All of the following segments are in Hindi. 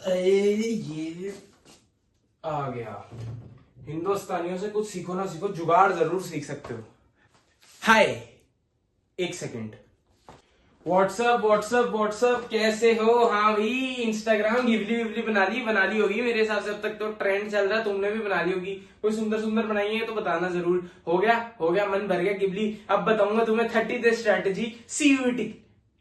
ये आ गया। हिंदुस्तानियों से कुछ सीखो ना सीखो, जुगाड़ जरूर सीख सकते हो। हाय, एक सेकंड। व्हाट्सअप व्हाट्सअप व्हाट्सअप, कैसे हो? हाँ भाई, इंस्टाग्राम गिवली विवली बना ली होगी मेरे हिसाब से। अब तक तो ट्रेंड चल रहा है, तुमने भी बना ली होगी। कोई सुंदर सुंदर बनाई है तो बताना जरूर। हो गया, मन भर गया गिवली। अब बताऊंगा तुम्हें 30 डे स्ट्रैटेजी CUET।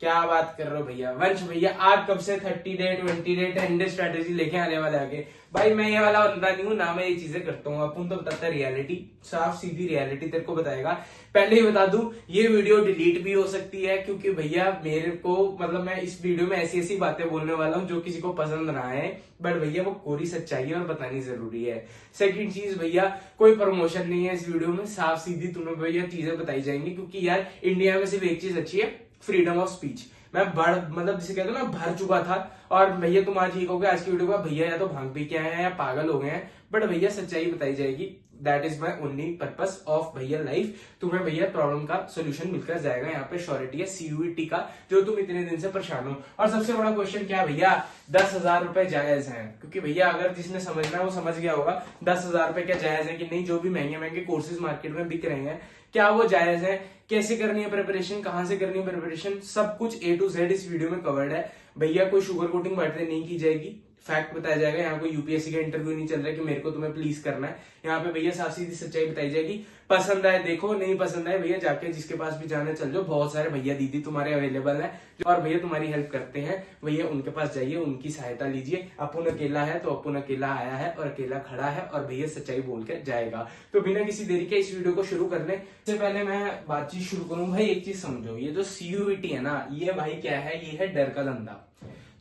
क्या बात कर रहे हो भैया वंश भैया, आज कब से 30 डे 20 डे 10 डे स्ट्रैटेजी लेके आने वाले आगे? भाई मैं ये वाला बंदा नहीं हूं ना, मैं ये चीजें करता हूँ। अपन तो बताता है रियलिटी, साफ सीधी रियलिटी तेरे को बताएगा। पहले ही बता दूं, ये वीडियो डिलीट भी हो सकती है, क्योंकि भैया मेरे को मतलब मैं इस वीडियो में ऐसी ऐसी बातें बोलने वाला हूं जो किसी को पसंद ना आए, बट भैया वो कोरी सच्चाई है और बतानी जरूरी है। सेकंड चीज भैया, कोई प्रमोशन नहीं है इस वीडियो में, साफ सीधी तुम्हें भैया चीजें बताई जाएंगी। क्योंकि यार इंडिया में सिर्फ एक चीज अच्छी है, फ्रीडम ऑफ स्पीच। मैं बड़ मतलब जिसे कहते हो ना, भर चुका था। और भैया तुम आज ये कहोगे आज की वीडियो का, भैया या तो भांग पी के आए हैं या पागल हो गए हैं, बट भैया सच्चाई बताई जाएगी। That is my only purpose of भैया लाइफ। तुम्हें भैया प्रॉब्लम का सोल्यूशन मिलकर जाएगा। यहाँ पे श्योरिटी है CUET का, जो तुम इतने दिन से परेशान हो। और सबसे बड़ा क्वेश्चन क्या है भैया, 10,000 रुपए जायज है? क्योंकि भैया अगर जिसने समझना है वो समझ गया होगा 10,000 रुपए क्या जायज है कि नहीं। जो भी महंगे महंगे कोर्सेज मार्केट में बिक रहे हैं, क्या वो जायज है? कैसे करनी है प्रिपरेशन, कहां से करनी है प्रिपरेशन, सब कुछ A to Z इस वीडियो में कवर्ड है भैया। कोई शुगर कोटिंग बातें नहीं की जाएगी, फैक्ट बताया जाएगा। यहाँ कोई UPSC का इंटरव्यू नहीं चल रहा है कि मेरे को तुम्हें प्लीज करना है। यहाँ पे भैया साफ सीधी सच्चाई बताई जाएगी। पसंद आए देखो, नहीं पसंद आए भैया जाके जिसके पास भी जाने चल जाओ। बहुत सारे भैया दीदी तुम्हारे अवेलेबल हैं और भैया तुम्हारी हेल्प करते हैं। भैया उनके पास जाइए, उनकी सहायता लीजिए। अपन अकेला है तो अपन अकेला आया है और अकेला खड़ा है, और भैया सच्चाई बोल के जाएगा। तो बिना किसी देरी के इस वीडियो को शुरू करने से पहले मैं बातचीत शुरू करूं, भाई एक चीज समझो, ये जो CUET है ना, ये भाई क्या है, ये है डर का धंधा।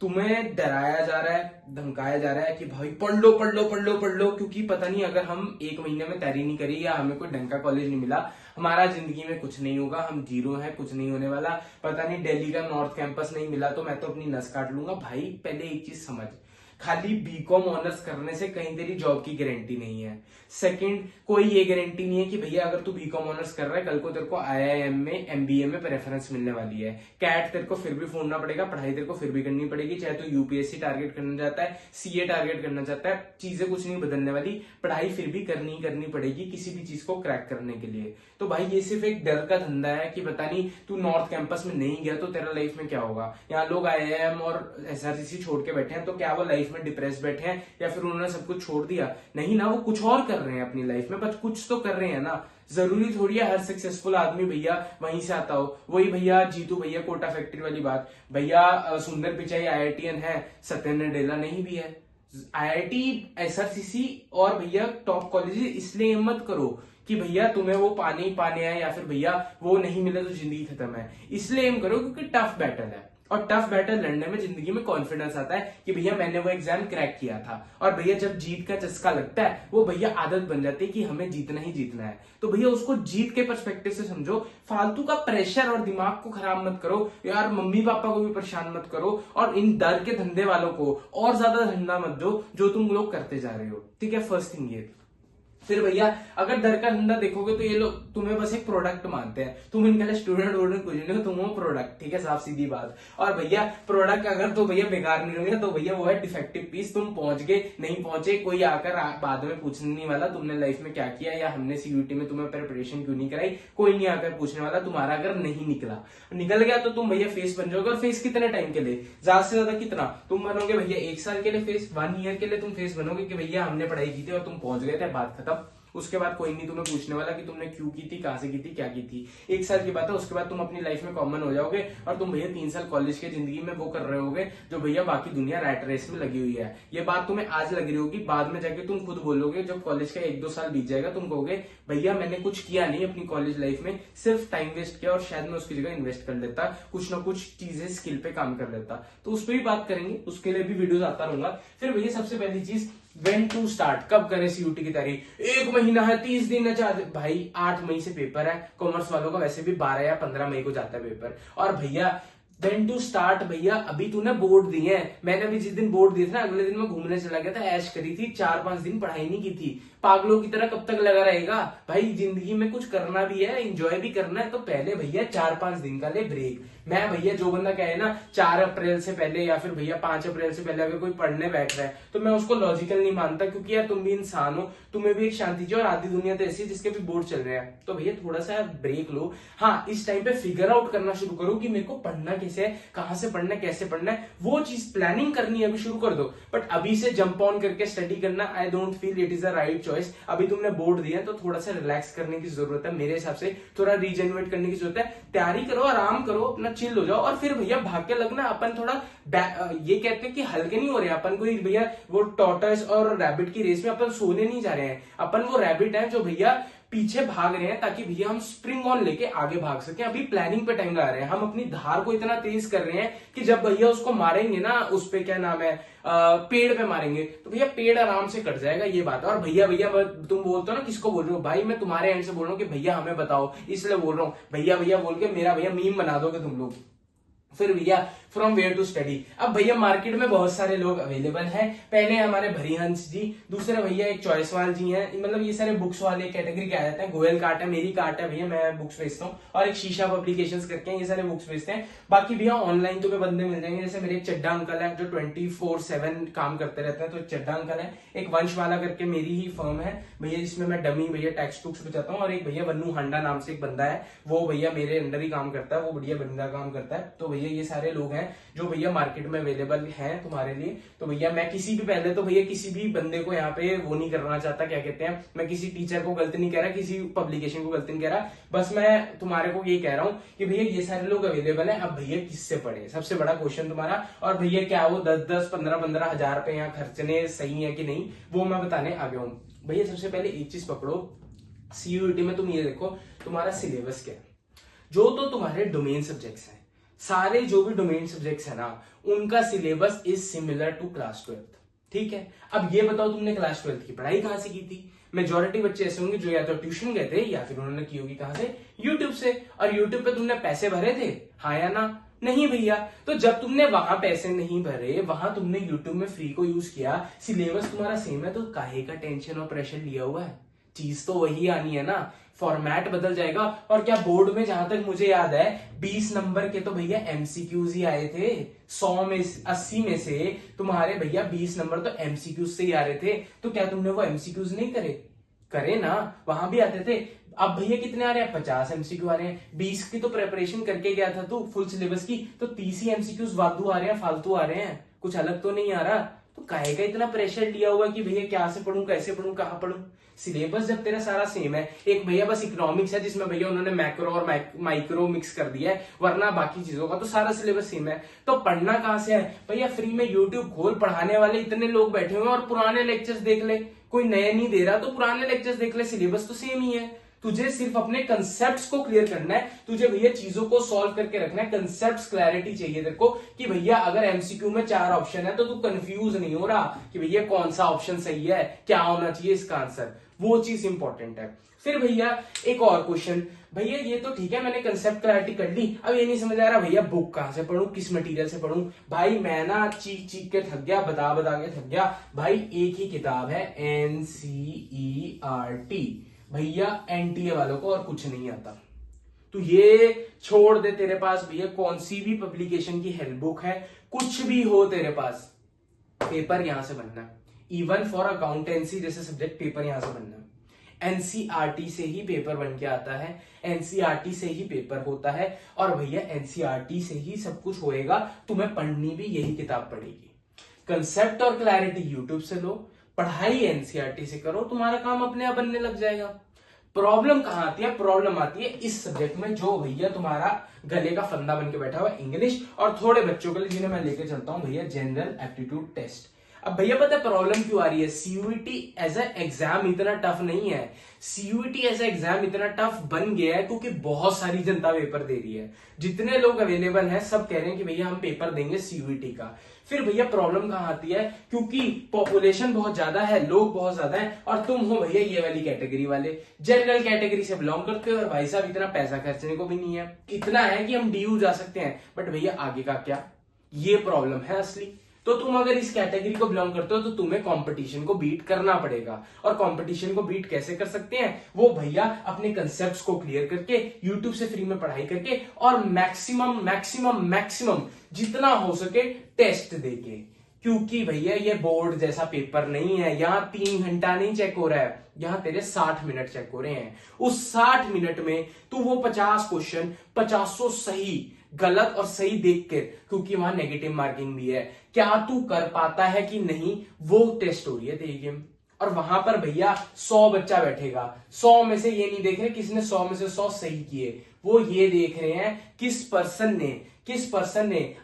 तुम्हें डराया जा रहा है, धमकाया जा रहा है कि भाई पढ़ लो पढ़ लो पढ़ लो पढ़ लो, क्योंकि पता नहीं अगर हम 1 महीने में तैयारी नहीं करी या हमें कोई ढंग का कॉलेज नहीं मिला, हमारा जिंदगी में कुछ नहीं होगा, हम जीरो हैं, कुछ नहीं होने वाला। पता नहीं दिल्ली का नॉर्थ कैंपस नहीं मिला तो मैं तो अपनी नस काट लूंगा। भाई पहले एक चीज समझ, खाली BCom ऑनर्स करने से कहीं तेरी जॉब की गारंटी नहीं है। सेकंड, कोई ये गारंटी नहीं है कि भैया अगर तू BCom ऑनर्स कर रहा है, कल को तेरे को IIM में MBA में प्रेफरेंस मिलने वाली है। कैट तेरे को फिर भी फोड़ना पड़ेगा, पढ़ाई तेरे को फिर भी करनी पड़ेगी। चाहे तो UPSC टारगेट करना चाहता है, CA टारगेट करना चाहता है, चीजें कुछ नहीं बदलने वाली। पढ़ाई फिर भी करनी पड़ेगी किसी भी चीज को क्रैक करने के लिए। तो भाई ये सिर्फ एक डर का धंधा है कि पता नहीं तू नॉर्थ कैंपस में नहीं गया तो तेरा लाइफ में क्या होगा। यहाँ लोग IIM और SRCC छोड़ के बैठे हैं, तो क्या वो लाइफ में डिप्रेस बैठे हैं या फिर उन्होंने सब कुछ छोड़ दिया? नहीं ना, वो कुछ और कर रहे हैं अपनी लाइफ में, बस कुछ तो कर रहे हैं ना। जरूरी थोड़ी है हर सक्सेसफुल आदमी भैया वहीं से आता हो। वही भैया जीतू भैया कोटा फैक्ट्री वाली बात, भैया सुंदर पिचाई IITian है, सत्येंद्र नडेला नहीं भी है। IIT SRCC और भैया टॉप कॉलेज इसलिए मत करो कि भैया तुम्हें वो पाने आए या फिर भैया वो नहीं मिले तो जिंदगी खत्म है। इसलिए एम करो क्योंकि टफ बैटल है, और टफ बैटल लड़ने में जिंदगी में कॉन्फिडेंस आता है कि भैया मैंने वो एग्जाम क्रैक किया था। और भैया जब जीत का चस्का लगता है, वो भैया आदत बन जाती है कि हमें जीतना ही जीतना है। तो भैया उसको जीत के पर्सपेक्टिव से समझो, फालतू का प्रेशर और दिमाग को खराब मत करो यार, मम्मी पापा को भी परेशान मत करो, और इन डर के धंधे वालों को और ज्यादा धंधा मत दो जो तुम लोग करते जा रहे हो। ठीक है, फर्स्ट थिंग ये। फिर भैया अगर डर का धंधा देखोगे तो ये लोग तुम्हें बस एक प्रोडक्ट मानते हैं। तुम इनके लिए स्टूडेंट वूडेंट कुछ नहीं हो, तुम हो प्रोडक्ट। ठीक है, साफ सीधी बात। और भैया प्रोडक्ट अगर तो भैया बेकार नहीं होंगे तो भैया वो है डिफेक्टिव पीस। तुम पहुंच गए नहीं पहुंचे, कोई आकर बाद में पूछने नहीं वाला तुमने लाइफ में क्या किया या हमने CUET में तुम्हें प्रिपरेशन क्यों नहीं कराई। कोई नहीं आकर पूछने वाला तुम्हारा अगर नहीं निकल गया तो तुम भैया फेस बन जाओगे। और फेस कितने टाइम के लिए, ज्यादा से ज्यादा कितना तुम बनोगे भैया? 1 साल के लिए फेस, 1 ईयर के लिए तुम फेस बनोगे कि भैया हमने पढ़ाई की थी और तुम पहुंच गए थे, बात खत्म। उसके बाद कोई नहीं तुम्हें पूछने वाला कि तुमने क्यों की थी, कहां से की थी, क्या की थी। 1 साल की बात है, उसके बाद तुम अपनी लाइफ में कॉमन हो जाओगे और तुम भैया 3 साल कॉलेज के जिंदगी में वो कर रहे होगे जो भैया बाकी दुनिया रैट रेस में लगी हुई है। ये बात तुम्हें आज लग रही होगी, बाद में जाके तुम खुद बोलोगे जब कॉलेज का 1-2 साल बीत जाएगा, तुम कहोगे भैया मैंने कुछ किया नहीं अपनी कॉलेज लाइफ में, सिर्फ टाइम वेस्ट किया और शायद मैं उसकी जगह इन्वेस्ट कर लेता, कुछ ना कुछ चीजें स्किल पे काम कर लेता। तो उस पर भी बात करेंगे, उसके लिए भी वीडियोस आता रहूंगा। फिर भैया सबसे पहली चीज, व्हेन टू स्टार्ट, कब करें CUET की तैयारी? 1 महीना है, 30 दिन है, भाई 8 मई से पेपर है। कॉमर्स वालों का वैसे भी 12 या 15 मई को जाता है पेपर। और भैया व्हेन टू स्टार्ट, भैया अभी तूने बोर्ड दिए हैं। मैंने भी जिस दिन बोर्ड दिए थे ना, अगले दिन मैं घूमने चला गया था, ऐश करी थी, 4-5 दिन पढ़ाई नहीं की थी। पागलों की तरह कब तक लगा रहेगा भाई? जिंदगी में कुछ करना भी है, एंजॉय भी करना है, तो पहले भैया 4-5 दिन का ले ब्रेक। मैं भैया जो बंदा कहे ना 4 अप्रैल से पहले या फिर भैया 5 अप्रैल से पहले अगर कोई पढ़ने बैठ रहा है तो मैं उसको लॉजिकल नहीं मानता, क्योंकि यार तुम भी इंसान हो, तुम्हें भी एक शांति चाहिए और आधी दुनिया तो ऐसी है जिसके भी बोर्ड चल रहे हैं। तो भैया थोड़ा सा ब्रेक लो। हाँ, इस टाइम पे फिगर आउट करना शुरू करो कि मेरे को पढ़ना कैसे है, कहां से पढ़ना है, कैसे पढ़ना है, वो चीज प्लानिंग करनी है अभी शुरू कर दो। बट अभी से जंप ऑन करके स्टडी करना, I don't feel it is the right choice. अभी तुमने बोर्ड दिया तो थोड़ा सा रिलैक्स करने की जरूरत है, मेरे हिसाब से थोड़ा रीजनरेट करने की जरूरत है। तैयारी करो, आराम करो, अपना चिल हो जाओ और फिर भैया भाग के लगना। अपन थोड़ा ये कहते हैं कि हल्के नहीं हो रहे, अपन कोई भैया वो टॉर्टोइस और रैबिट की रेस में अपन सोने नहीं जा रहे हैं, अपन वो रैबिट है जो भैया पीछे भाग रहे हैं ताकि भैया हम स्प्रिंग ऑन लेके आगे भाग सके। अभी प्लानिंग पे टाइम लगा रहे हैं, हम अपनी धार को इतना तेज कर रहे हैं कि जब भैया उसको मारेंगे ना, उस पे क्या नाम है, पेड़ पे मारेंगे तो भैया पेड़ आराम से कट जाएगा, ये बात है। और भैया भैया तुम बोलते हो ना, किसको बोल रहे हो भाई? मैं तुम्हारे एंड से बोल रहा हूँ कि भैया हमें बताओ, इसलिए बोल रहा हूँ भैया भैया बोल के मेरा भैया मीम बना दोगे तुम लोग। फिर भैया फ्रॉम वेयर टू स्टडी। अब भैया मार्केट में बहुत सारे लोग अवेलेबल हैं। पहले हमारे भरीहंस जी, दूसरे भैया एक चॉइसवाल जी हैं, मतलब ये सारे बुक्स वाले कैटेगरी के आ जाते हैं। गोयल कार्ट है, मेरी कार्ट है भैया, मैं बुक्स बेचता हूँ, और एक शीशा पब्लिकेशंस करके ये सारे बुक्स बेचते हैं। बाकी भैया ऑनलाइन तो बंदे मिल जाएंगे, जैसे मेरे एक चड्डा अंकल है जो 24/7 काम करते रहते हैं, तो चड्डा अंकल है। एक वंश वाला करके मेरी ही फर्म है भैया, जिसमें मैं डमी भैया टेक्स्ट बुक्स बचाता हूँ। और एक भैया वन्नू हांडा नाम से एक बंदा है, वो भैया मेरे अंडर ही काम करता है, वो बढ़िया बंदा काम करता है। तो भैया ये सारे लोग हैं जो भैया मार्केट में अवेलेबल हैं तुम्हारे लिए। तो भैया मैं किसी भी, पहले तो भैया किसी भी बंदे को यहाँ पे वो नहीं करना चाहता, क्या कहते हैं, मैं किसी टीचर को गलत नहीं कह रहा, किसी पब्लिकेशन को गलत नहीं कह रहा, बस मैं तुम्हारे को ये कह रहा हूँ कि भैया ये सारे लोग अवेलेबल हैं। अब भैया किससे पढ़े, सबसे बड़ा क्वेश्चन तुम्हारा। और भैया क्या वो 10-10, 15-15 हजार रुपए यहाँ खर्चने सही है कि नहीं, वो मैं बताने आ गया हूँ। भैया सबसे पहले एक चीज पकड़ो, सीयूईटी में तुम ये देखो तुम्हारा सिलेबस क्या है। जो तो तुम्हारे डोमेन सब्जेक्ट्स हैं, सारे जो भी डोमेन सब्जेक्ट्स है ना, उनका syllabus is similar to class 12। ठीक है, अब ये बताओ तुमने क्लास 12 की पढ़ाई कहां से की थी? मेजॉरिटी बच्चे ऐसे होंगे जो या तो ट्यूशन गए थे या फिर उन्होंने की होगी कहां से, यूट्यूब से। और यूट्यूब पे तुमने पैसे भरे थे, हाँ या ना? नहीं भैया। तो जब तुमने वहां पैसे नहीं भरे, वहां तुमने यूट्यूब में फ्री को यूज किया, सिलेबस तुम्हारा सेम है, तो काहे का टेंशन और प्रेशर लिया हुआ है? चीज तो वही आनी है ना, फॉर्मेट बदल जाएगा। और क्या बोर्ड में, जहां तक मुझे याद है, 20 नंबर के तो भैया एमसीक्यूज ही आए थे। 100 में 80 में से तुम्हारे भैया 20 नंबर तो एमसीक्यूज से ही आ रहे थे। तो क्या तुमने वो एमसीक्यूज नहीं करे ना? वहां भी आते थे। अब भैया कितने आ रहे हैं? 50 एमसीक्यू आ रहे हैं। 20 की तो प्रिपरेशन करके गया था तू फुल सिलेबस की, तो 30 ही एमसीक्यूज वादू आ रहे हैं, फालतू आ रहे हैं, कुछ अलग तो नहीं आ रहा। तो काहे का इतना प्रेशर लिया हुआ कि भैया क्या से पढ़ूं, कैसे पढ़ूं, कहां पढ़ूं? सिलेबस जब तेरा सारा सेम है, एक भैया बस इकोनॉमिक्स है जिसमें भैया उन्होंने मैक्रो और माइक्रो मिक्स कर दिया है, वरना बाकी चीजों का तो सारा सिलेबस सेम है। तो पढ़ना कहां से है भैया? फ्री में यूट्यूब खोल, पढ़ाने वाले इतने लोग बैठे हुए हैं, और पुराने लेक्चर्स देख ले, कोई नए नहीं दे रहा तो पुराने लेक्चर्स देख ले, सिलेबस तो सेम ही है। तुझे सिर्फ अपने कंसेप्ट्स को क्लियर करना है, तुझे भैया चीजों को सॉल्व करके रखना है, कंसेप्ट्स क्लैरिटी चाहिए तेरे को कि भैया अगर एमसीक्यू में 4 ऑप्शन है तो तू कंफ्यूज नहीं हो रहा कि भैया कौन सा ऑप्शन सही है, क्या होना चाहिए इसका आंसर, वो चीज इंपॉर्टेंट है। फिर भैया एक और क्वेश्चन, भैया ये तो ठीक है मैंने कंसेप्ट क्लैरिटी कर ली, अब ये नहीं समझ आ रहा भैया बुक कहां से पढूं, किस मटेरियल से पढूं? भाई मैं ना चीख चीख के थक गया, बता के थक गया भाई। एक ही किताब है NCERT, भैया एनटीए वालों को और कुछ नहीं आता। तो ये छोड़ दे, तेरे पास भैया कौन सी भी पब्लिकेशन की हेल्प बुक है, कुछ भी हो तेरे पास, पेपर यहां से बनना है। इवन फॉर अकाउंटेंसी जैसे सब्जेक्ट पेपर यहां से बनना है। एनसीईआरटी से ही पेपर बन के आता है, एनसीईआरटी से ही पेपर होता है, और भैया एनसीईआरटी से ही सब कुछ होएगा। तुम्हें पढ़नी भी यही किताब पड़ेगी। कंसेप्ट और क्लैरिटी यूट्यूब से लो, पढ़ाई एनसीईआरटी से करो, तुम्हारा काम अपने आप बनने लग जाएगा। प्रॉब्लम कहां आती है? प्रॉब्लम आती है इस सब्जेक्ट में जो भैया तुम्हारा गले का फंदा बन के बैठा हुआ है, इंग्लिश, और थोड़े बच्चों के लिए जिन्हें मैं लेके चलता हूं भैया जनरल एप्टीट्यूड टेस्ट। अब भैया पता है प्रॉब्लम क्यों आ रही है? सीयूईटी एज ए एग्जाम इतना टफ नहीं है। सीयूईटी एज ए एग्जाम इतना टफ बन गया है क्योंकि बहुत सारी जनता पेपर दे रही है। जितने लोग अवेलेबल हैं सब कह रहे हैं कि भैया हम पेपर देंगे सीयूईटी का। फिर भैया प्रॉब्लम कहां आती है? क्योंकि पॉपुलेशन बहुत ज्यादा है, लोग बहुत ज्यादा है, और तुम हो भैया ये वाली कैटेगरी वाले, जनरल कैटेगरी से बिलोंग करते हो, और भाई साहब इतना पैसा खर्चने को भी नहीं है। इतना है कि हम डीयू जा सकते हैं, बट भैया आगे का क्या? ये प्रॉब्लम है असली। तो तुम अगर इस कैटेगरी को बिलोंग करते हो तो तुम्हें कंपटीशन को बीट करना पड़ेगा। और कंपटीशन को बीट कैसे कर सकते हैं? वो भैया अपने कंसेप्ट्स को क्लियर करके, यूट्यूब से फ्री में पढ़ाई करके, और मैक्सिमम मैक्सिमम मैक्सिमम जितना हो सके टेस्ट देके। क्योंकि भैया ये बोर्ड जैसा पेपर नहीं है, यहाँ 3 घंटा नहीं चेक हो रहा है, यहाँ तेरे 60 मिनट चेक हो रहे हैं। उस 60 मिनट में तू वो 50 क्वेश्चन 50 सही गलत और सही देख कर, क्योंकि वहां नेगेटिव मार्किंग भी है, क्या तू कर पाता है कि नहीं, वो टेस्ट हो रही है तेरी गेम। और वहां पर भैया 100 बच्चा बैठेगा, 100 में से ये नहीं देख रहे किसने 100 में से 100 सही किए, वो ये देख रहे हैं किस पर्सन ने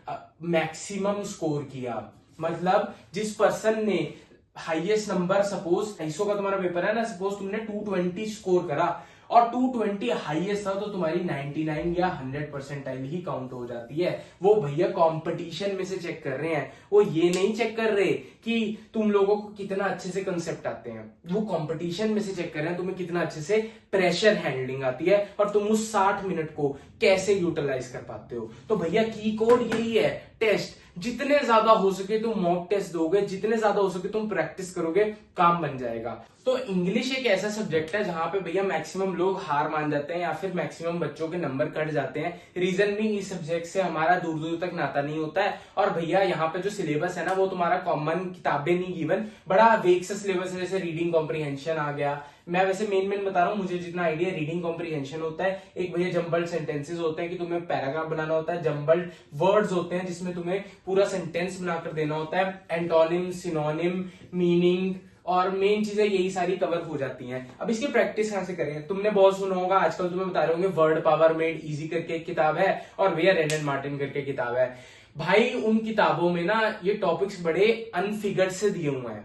मैक्सिमम स्कोर किया। मतलब जिस पर्सन ने हाईएस्ट नंबर, सपोज 250 का तुम्हारा पेपर है ना, सपोज तुमने 220 स्कोर करा और 220 हाईएस्ट था, तो तुम्हारी 99 या 100 परसेंटाइल ही काउंट हो जाती है। वो भैया कंपटीशन में से चेक कर रहे हैं, वो ये नहीं चेक कर रहे कि तुम लोगों को कितना अच्छे से कंसेप्ट आते हैं, वो कंपटीशन में से चेक कर रहे हैं तुम्हें कितना अच्छे से प्रेशर हैंडलिंग आती है और तुम उस 60 मिनट को कैसे यूटिलाइज कर पाते हो। तो भैया की कोड यही है, टेस्ट। जितने ज्यादा हो सके तुम मॉक टेस्ट दोगे, जितने ज्यादा हो सके तुम प्रैक्टिस करोगे, काम बन जाएगा। तो इंग्लिश एक ऐसा सब्जेक्ट है जहां पे भैया मैक्सिमम लोग हार मान जाते हैं या फिर मैक्सिमम बच्चों के नंबर कट जाते हैं। रीजन भी इस सब्जेक्ट से हमारा दूर दूर तक नाता नहीं होता है। और भैया यहाँ पे जो सिलेबस है ना, वो तुम्हारा कॉमन किताबें नहीं गिवन, बड़ा वेग सा सिलेबस है, जैसे रीडिंग कॉम्प्रीहेंशन आ गया। मैं वैसे मेन बता रहा हूँ, मुझे जितना आइडिया, रीडिंग कॉम्प्रीहेंशन होता है, एक भैया जंबल्ड सेंटेंसेस होते हैं कि तुम्हें पैराग्राफ बनाना होता है, जंबल्ड वर्ड्स होते हैं जिसमें तुम्हें पूरा सेंटेंस बनाकर देना होता है, एंटोनिम, सिनोनिम, मीनिंग, और मेन चीजें यही सारी कवर हो जाती हैं। अब इसकी प्रैक्टिस कहां से करें? तुमने बहुत सुना होगा, आजकल तुम्हें बता रहे होंगे, वर्ड पावर मेड इजी करके एक किताब है और भैया रेनन मार्टिन करके किताब है। भाई उन किताबों में ना ये टॉपिक्स बड़े अनफिगर्ड से दिए हुए हैं।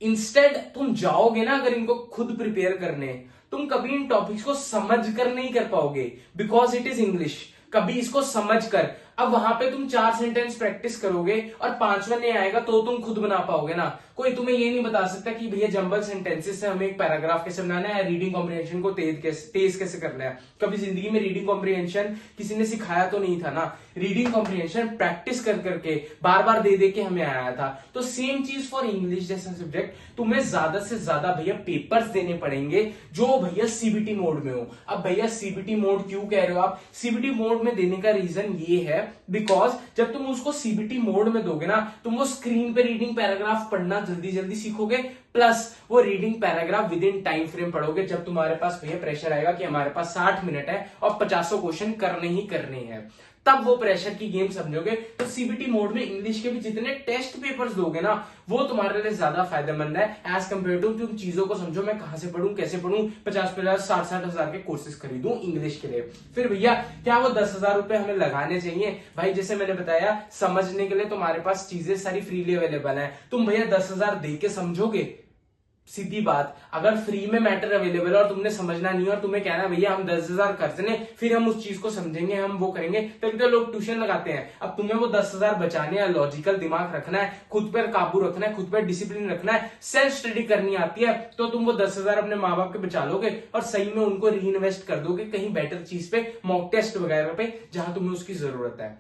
इंस्टेड तुम जाओगे ना अगर इनको खुद प्रिपेयर करने, तुम कभी इन टॉपिक्स को समझ कर नहीं कर पाओगे, बिकॉज इट इज इंग्लिश। कभी इसको समझ कर, अब वहां पे तुम 4 सेंटेंस प्रैक्टिस करोगे और 5वां नहीं आएगा तो तुम खुद बना पाओगे ना। कोई तुम्हें ये नहीं बता सकता कि भैया जंबल सेंटेंसेस से हमें एक पैराग्राफ कैसे बनाना है, रीडिंग कॉम्प्रिहेंशन को तेज कैसे करना है। कभी जिंदगी में रीडिंग कॉम्प्रिहेंशन किसी ने सिखाया तो नहीं था ना, रीडिंग कॉम्प्रिहेंशन प्रैक्टिस कर करके बार बार दे दे के हमें आया था। तो सेम चीज फॉर इंग्लिश जैसा सब्जेक्ट, तुम्हें ज्यादा से ज्यादा भैया पेपर्स देने पड़ेंगे जो भैया सीबीटी मोड में हो। अब भैया सीबीटी मोड क्यों कह रहे हो आप? सीबीटी मोड में देने का रीजन ये है बिकॉज जब तुम उसको सीबीटी मोड में दोगे ना, तुम वो स्क्रीन पे रीडिंग पैराग्राफ पढ़ना जल्दी जल्दी सीखोगे, प्लस वो reading paragraph with in time frame पढ़ोगे। जब तुम्हारे पास भैया प्रेशर आएगा कि हमारे पास 60 मिनट है और 50 क्वेश्चन करने ही करने हैं, तब वो प्रेशर की गेम समझोगे। तो सीबीटी मोड में इंग्लिश के भी जितने टेस्ट पेपर्स दोगे ना, वो तुम्हारे लिए ज्यादा फायदेमंद है एज कंपेयर टू तुम चीजों को समझो मैं कहां से पढ़ूं, कैसे पढ़ूं, 50-50 60 हजार के कोर्सेज खरीदूं इंग्लिश के लिए। फिर भैया क्या वो 10,000 रुपए हमें लगाने चाहिए? भाई जैसे मैंने बताया, समझने के लिए तुम्हारे पास चीजें सारी फ्रीली अवेलेबल है। तुम भैया 10,000 दे के समझोगे? सीधी बात, अगर फ्री में मैटर अवेलेबल है और तुमने समझना नहीं है और तुम्हें कहना भैया हम 10,000 खर्च लें फिर हम उस चीज को समझेंगे, हम वो करेंगे, तभी तो लोग ट्यूशन लगाते हैं। अब तुम्हें वो 10,000 बचाने हैं, लॉजिकल दिमाग रखना है, खुद पर काबू रखना है, खुद पर डिसिप्लिन रखना है, सेल्फ स्टडी करनी आती है, तो तुम वो 10,000 अपने माँ बाप के बचा लोगे और सही में उनको री इन्वेस्ट कर दोगे कहीं बेटर चीज पे, मॉक टेस्ट वगैरह पे, जहां तुम्हें उसकी जरूरत है।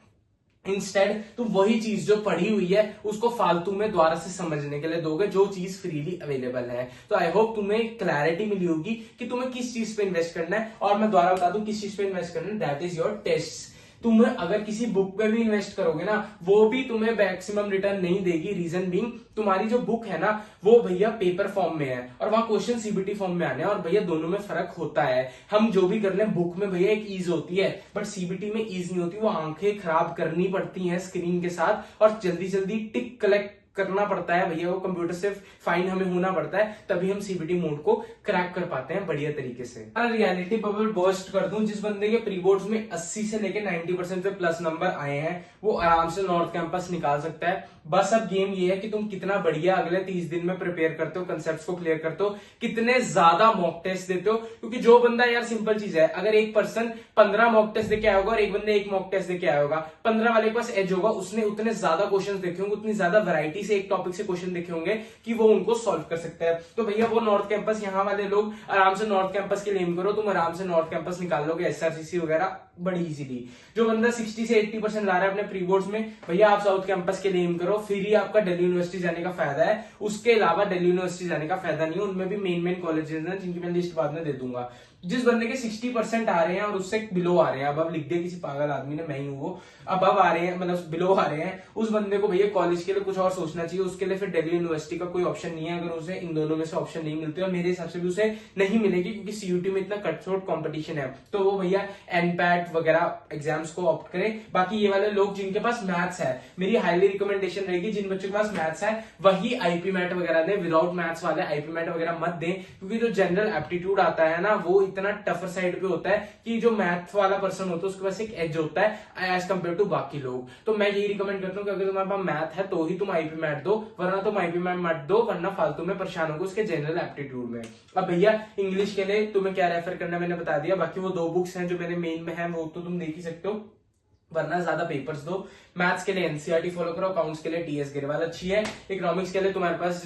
इंस्टेड तुम वही चीज जो पढ़ी हुई है उसको फालतू में दोबारा से समझने के लिए दोगे, जो चीज फ्रीली अवेलेबल है। तो आई होप तुम्हें क्लैरिटी मिली होगी कि तुम्हें किस चीज पे इन्वेस्ट करना है। और मैं दोबारा बता दूं किस चीज पे इन्वेस्ट करना है, दैट इज योर टेस्ट। तुम अगर किसी बुक पे भी इन्वेस्ट करोगे ना, वो भी तुम्हें मैक्सिमम रिटर्न नहीं देगी। रीजन बीइंग, तुम्हारी जो बुक है ना वो भैया पेपर फॉर्म में है और वहां क्वेश्चन सीबीटी फॉर्म में आने हैं, और भैया दोनों में फर्क होता है। हम जो भी कर लें, बुक में भैया एक ईज होती है बट सीबीटी में ईज नहीं होती। वो आंखें खराब करनी पड़ती हैं स्क्रीन के साथ और जल्दी जल्दी टिक कलेक्ट करना पड़ता है भैया, वो कंप्यूटर से फाइन हमें होना पड़ता है, तभी हम सीबीटी मोड को क्रैक कर पाते हैं बढ़िया तरीके से। रियलिटी बबल बर्स्ट कर दूं, जिस बंदे के प्री बोर्ड्स में 80 से लेके 90% पे प्लस नंबर आए हैं वो आराम से नॉर्थ कैंपस निकाल सकता है। बस अब गेम ये है कि तुम कितना बढ़िया अगले 30 दिन में प्रिपेयर करते हो, कंसेप्ट्स को क्लियर करते हो, कितने ज्यादा मॉक टेस्ट देते हो। क्योंकि जो बंदा, यार सिंपल चीज है, अगर एक पर्सन 15 मॉक टेस्ट देके आया होगा और एक बंदे एक मॉक टेस्ट देके आया होगा, 15 वाले के पास एज होगा, उसने उतने ज्यादा क्वेश्चन देखे होंगे, उतनी ज्यादा वैरायटी से एक टॉपिक से क्वेश्चन देखे होंगे कि वो उनको सॉल्व कर सकते हैं। तो भैया वो नॉर्थ कैंपस, यहाँ वाले लोग आराम से नॉर्थ कैंपस के लिए एम करो, तुम आराम से नॉर्थ कैंपस निकाल लोगे, SRCC वगैरह बड़ी इजीली। जो बंदा 60 से 80% ला रहा है अपने प्री बोर्ड्स में, भैया आप साउथ कैंपस के लिए एम करो, फिर ही आपका दिल्ली यूनिवर्सिटी जाने का फायदा है। उसके अलावा दिल्ली यूनिवर्सिटी जाने का फायदा नहीं है। उनमें भी मेन कॉलेजेस हैं जिनकी मैं लिस्ट बाद में दे दूंगा। जिस बंदे के 60% आ रहे हैं और उससे बिलो आ रहे हैं, अब लिख दिया किसी पागल आदमी ने, मैं ही हूं वो, अब आ रहे हैं मतलब बिलो आ रहे हैं, उस बंदे को भैया कॉलेज के लिए कुछ और सोचना चाहिए। उसके लिए फिर दिल्ली यूनिवर्सिटी का कोई ऑप्शन नहीं है, अगर उसे इन दोनों में से ऑप्शन नहीं मिलते, और मेरे हिसाब से भी उसे नहीं मिलेगी क्योंकि CUT में इतना कटथ्रोट कंपटीशन है। तो वो भैया NPAT वगैरह एग्जाम्स को ऑप्ट करे। बाकी ये वाले लोग जिनके पास मैथ्स है, मेरी हाईली रिकमेंडेशन रहेगी जिन बच्चों के पास मैथ्स है वही IP मैट वगैरह दें, विदाउट मैथ्स वाले IP मैट वगैरह मत दें, क्योंकि जो जनरल एप्टीट्यूड आता है ना वो इतना टफर साइड पे होता है कि जो मैथ वाला पर्सन होता है उसके पास एक एज होता है एज कम्पेयर टू बाकी लोग। तो मैं यही रिकमेंड करता हूँ कि अगर तुम्हारे पास मैथ है तो ही तुम IP मैट दो, वरना तुम IP मैट मत दो, वरना फालतू में परेशान होगे उसके जनरल एप्टीट्यूड में। अब भैया इंग्लिश के लिए तुम्हें क्या रेफर करना मैंने बता दिया, बाकी वो 2 बुक्स हैं जो मेरे मेन में है, वो तो तुम देख ही सकते हो, वरना ज्यादा पेपर्स दो। मैथ्स के लिए NCERT फॉलो करो, अकाउंट्स के लिए TS गिरवाल अच्छी है, इकोनॉमिक्स के लिए तुम्हारे पास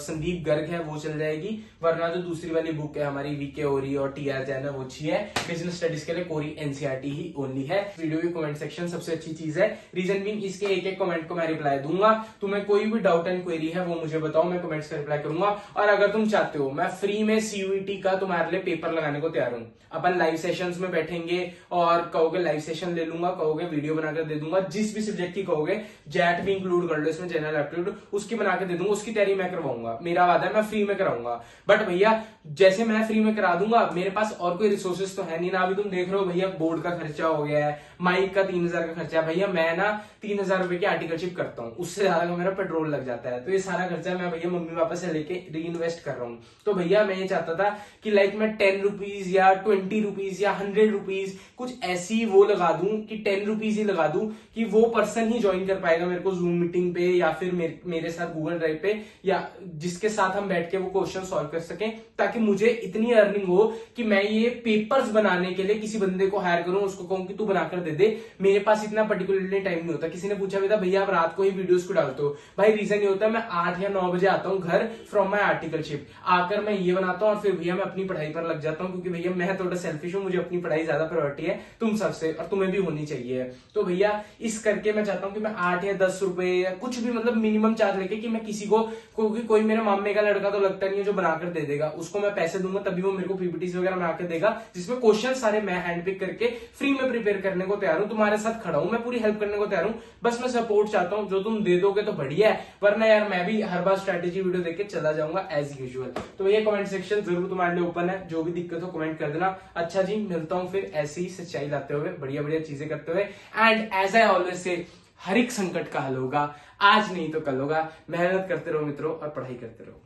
संदीप गर्ग है वो चल जाएगी, वरना जो दूसरी वाली बुक है हमारी VK ओरी और TR जैन है वो अच्छी है। बिजनेस स्टडीज के लिए कोरी NCERT ही ओनली है। वीडियो की कमेंट सेक्शन सबसे अच्छी चीज है, रीजन भी इसके एक कमेंट को मैं रिप्लाई दूंगा। तुम्हें कोई भी डाउट एंड क्वेरी है वो मुझे बताओ, मैं कमेंट्स का रिप्लाई करूंगा। और अगर तुम चाहते हो मैं फ्री में CUET का तुम्हारे लिए पेपर लगाने को तैयार हूं, अपन लाइव सेशंस में बैठेंगे और कहोगे लाइव सेशन ले लूंगा, कहोगे वीडियो बनाकर दे दूंगा, जिस भी सब्जेक्ट की कहोगे, जैट भी इंक्लूड कर लो इसमें, जनरल एप्टीट्यूड उसकी बना के दे दूंगा, उसकी तैयारी मैं करवाऊंगा, मेरा वादा है मैं फ्री में कराऊंगा। बट भैया जैसे मैं फ्री में करा दूंगा, मेरे पास और कोई रिसोर्सेज तो है नहीं ना। अभी तुम देख रहे हो भैया बोर्ड का खर्चा हो गया है, माइक का 3000 का खर्चा है, भैया मैं ना 3000 रुपए की आर्टिकलशिप करता हूँ, उससे ज्यादा का मेरा पेट्रोल लग जाता है। तो ये सारा खर्चा मैं भैया मम्मी पापा से लेके री इन्वेस्ट कर रहा हूँ। तो भैया मैं ये चाहता था कि लाइक मैं 10 रुपीज या 20 रुपीज या 100 रुपीज कुछ ऐसी वो लगा दूं कि 10 रुपीज ही लगा दूं कि वो पर्सन ही ज्वाइन कर पाएगा मेरे को जूम मीटिंग पे या फिर मेरे साथ गूगल ड्राइव पे, या जिसके साथ हम बैठ के वो क्वेश्चन सॉल्व कर सकें, ताकि मुझे इतनी अर्निंग हो कि मैं ये पेपर्स बनाने के लिए किसी बंदे को हायर करूं, उसको कहूं कि तू बनाकर दे दे। मेरे पास इतना पर्टिकुलरली टाइम नहीं होता। किसी ने पूछा भी था भैया आप रात को ही वीडियोस को डालते हो, भाई रीजन ये होता है मैं 8 या 9 बजे आता हूँ घर फ्रॉम माई आर्टिकलशिप, आकर मैं ये बनाता हूँ और फिर भैया मैं अपनी पढ़ाई पर लग जाता हूँ, क्योंकि भैया मैं थोड़ा सेल्फिश हूँ, मुझे अपनी पढ़ाई ज्यादा प्रायोरिटी है तुम सबसे, और तुम्हें भी होनी चाहिए। तो भैया इस करके मैं चाहता हूँ कि मैं 8 या 10 रुपए या कुछ भी मतलब मिनिमम चार्ज लेके कि मैं किसी को, क्योंकि कोई मेरे मामे का लड़का तो लगता नहीं है जो बनाकर दे देगा, उसको मैं पैसे दूंगा तभी वो मेरे को PPTs वगैरह बनाकर देगा, जिसमें क्वेश्चन सारे मैं हैंड पिक करके फ्री में प्रिपेयर करने को तैयार हूं, तुम्हारे साथ खड़ा हूं, मैं पूरी हेल्प करने को तैयार हूं। बस मैं सपोर्ट चाहता हूं, जो तुम दे दोगे तो बढ़िया है, वरना यार मैं भी हर बार स्ट्रेटेजी वीडियो देख के चला जाऊंगा एज यूजुअल। तो ये कमेंट सेक्शन जरूर तुम्हारे लिए ओपन है, जो भी दिक्कत हो कमेंट कर देना। अच्छा जी, मिलता हूं फिर ऐसी ही सच्चाई लाते हुए, बढ़िया बढ़िया चीजें करते हुए। And as I always say, हर एक संकट का हल होगा, आज नहीं तो कल होगा। मेहनत करते रहो मित्रों और पढ़ाई करते रहो।